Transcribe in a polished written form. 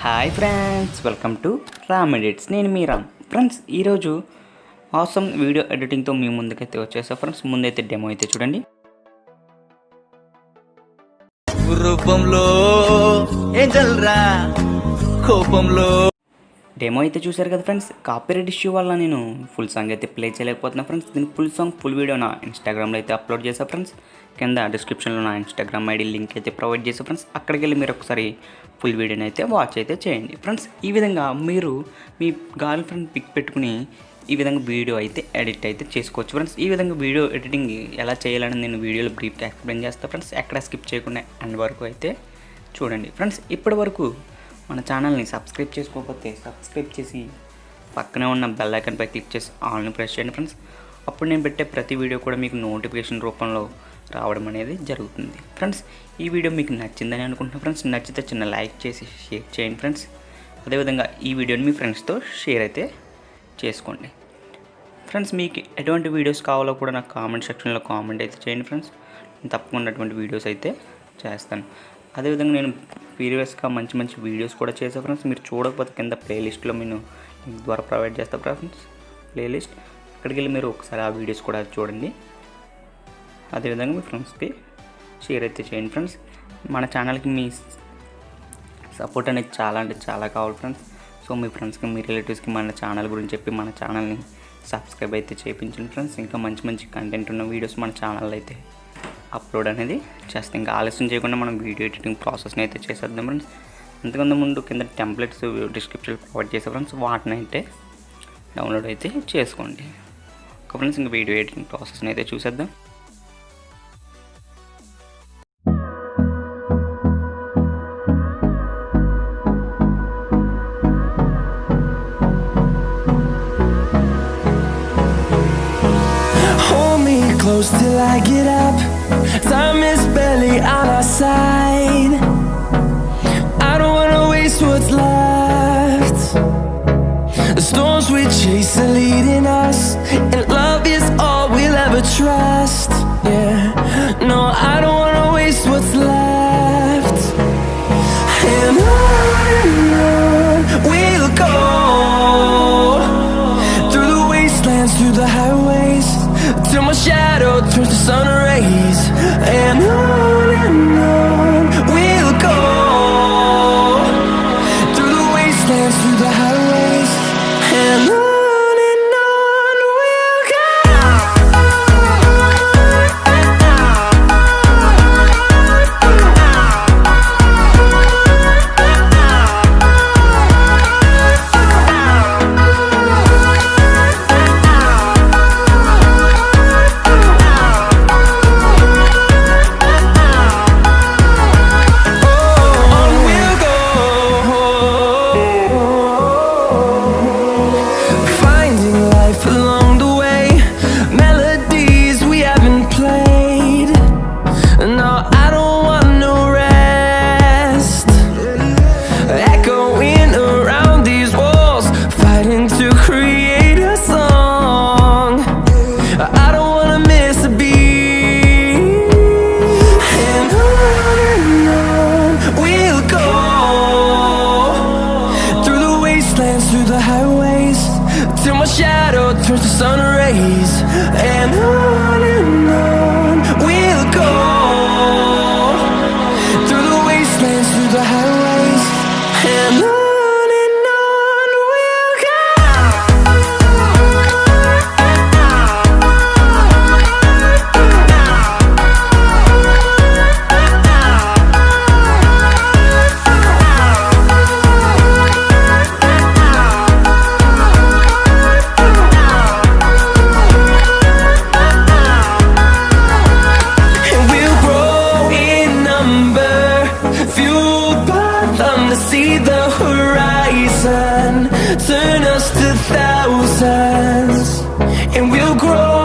Hi friends, welcome to Ram edits. నేను మీ Ram. Friends, ఈరోజు awesome video ఎడిటింగ్తో మీ ముందుకైతే వచ్చేసా. ఫ్రెండ్స్, ముందైతే డెమో అయితే చూడండి. రూపంలో ఏంజల్రా కోపంలో డెమో అయితే చూశారు కదా ఫ్రెండ్స్. కాపీరైట్ ఇష్యూ వల్ల నేను ఫుల్ సాంగ్ అయితే ప్లే చేయలేకపోతున్నా ఫ్రెండ్స్. దీని ఫుల్ సాంగ్ ఫుల్ వీడియో నా ఇన్స్టాగ్రామ్లో అయితే అప్లోడ్ చేశాను ఫ్రెండ్స్. కింద డిస్క్రిప్షన్లో నా ఇన్స్టాగ్రామ్ ఐడి లింక్ అయితే ప్రొవైడ్ చేశాను ఫ్రెండ్స్. అక్కడికి వెళ్ళి మీరు ఒకసారి ఫుల్ వీడియోని అయితే వాచ్ అయితే చేయండి ఫ్రెండ్స్. ఈ విధంగా మీరు మీ గర్ల్ ఫ్రెండ్ పిక్ పెట్టుకుని ఈ విధంగా వీడియో అయితే ఎడిట్ అయితే చేసుకోవచ్చు ఫ్రెండ్స్. ఈ విధంగా వీడియో ఎడిటింగ్ ఎలా చేయాలని నేను వీడియోలో బ్రీఫ్గా ఎక్స్ప్లెయిన్ చేస్తాను ఫ్రెండ్స్. ఎక్కడ స్కిప్ చేయకుండా ఎండ్ వరకు అయితే చూడండి ఫ్రెండ్స్. ఇప్పటి వరకు మన ఛానల్ని సబ్స్క్రైబ్ చేసుకోకపోతే సబ్స్క్రైబ్ చేసి పక్కనే ఉన్న బెల్ ఐకాన్పై క్లిక్ చేసి ఆల్ని ప్రెస్ చేయండి ఫ్రెండ్స్. అప్పుడు నేను పెట్టే ప్రతి వీడియో కూడా మీకు నోటిఫికేషన్ రూపంలో రావడం అనేది జరుగుతుంది ఫ్రెండ్స్. ఈ వీడియో మీకు నచ్చిందని అనుకుంటున్నాను ఫ్రెండ్స్. నచ్చితే చిన్న లైక్ చేసి షేర్ చేయండి ఫ్రెండ్స్. అదేవిధంగా ఈ వీడియోని మీ ఫ్రెండ్స్తో షేర్ అయితే చేసుకోండి ఫ్రెండ్స్. మీకు ఎటువంటి వీడియోస్ కావాలో కూడా నాకు కామెంట్ సెక్షన్లో కామెంట్ అయితే చేయండి ఫ్రెండ్స్. నేను తప్పకుండా అటువంటి వీడియోస్ అయితే చేస్తాను. అదేవిధంగా నేను ప్రీవియస్గా మంచి మంచి వీడియోస్ కూడా చేసాను ఫ్రెండ్స్. మీరు చూడకపోతే కింద ప్లేలిస్ట్లో నేను లింక్ ద్వారా ప్రొవైడ్ చేస్తాను ఫ్రెండ్స్. ప్లేలిస్ట్ అక్కడికి వెళ్ళి మీరు ఒకసారి ఆ వీడియోస్ కూడా చూడండి. అదేవిధంగా మీ ఫ్రెండ్స్కి షేర్ అయితే చేయండి ఫ్రెండ్స్. మన ఛానల్కి మీ సపోర్ట్ అనేది చాలా అంటే చాలా కావాలి ఫ్రెండ్స్. సో మీ ఫ్రెండ్స్కి మీ రిలేటివ్స్కి మన ఛానల్ గురించి చెప్పి మన ఛానల్ని సబ్స్క్రైబ్ అయితే చేయించండి ఫ్రెండ్స్. ఇంకా మంచి మంచి కంటెంట్ ఉన్న వీడియోస్ మన ఛానల్లో అయితే అప్లోడ్ అనేది చేస్తాం. ఇంకా ఆలస్యం చేయకుండా మనం వీడియో ఎడిటింగ్ ప్రాసెస్ని అయితే చేసేద్దాం ఫ్రెండ్స్. అంతకుముందు ముందు కింద టెంప్లెట్స్ డిస్క్రిప్షన్లో ప్రొవైడ్ చేసే ఫ్రెండ్స్. వాటిని అయితే డౌన్లోడ్ అయితే చేసుకోండి. ఒక ఫ్రెండ్స్, ఇంకా వీడియో ఎడిటింగ్ ప్రాసెస్ని అయితే చూసేద్దాం. Close till I get up. Time is barely on our side. I don't wanna waste what's left. The storms we chase are leading us, and love is all we'll ever trust. Yeah, no, I don't wanna waste what's left. And on we'll go, through the wastelands, through the highways, till my shadow turns to sun rays. And on we'll go, through the wastelands, through the highways. And on we'll go. Through the highways, till my shadow turns to sun rays. And on we'll go, through the wastelands, through the highways. And on we'll go. See the horizon turn us to thousands, and we'll grow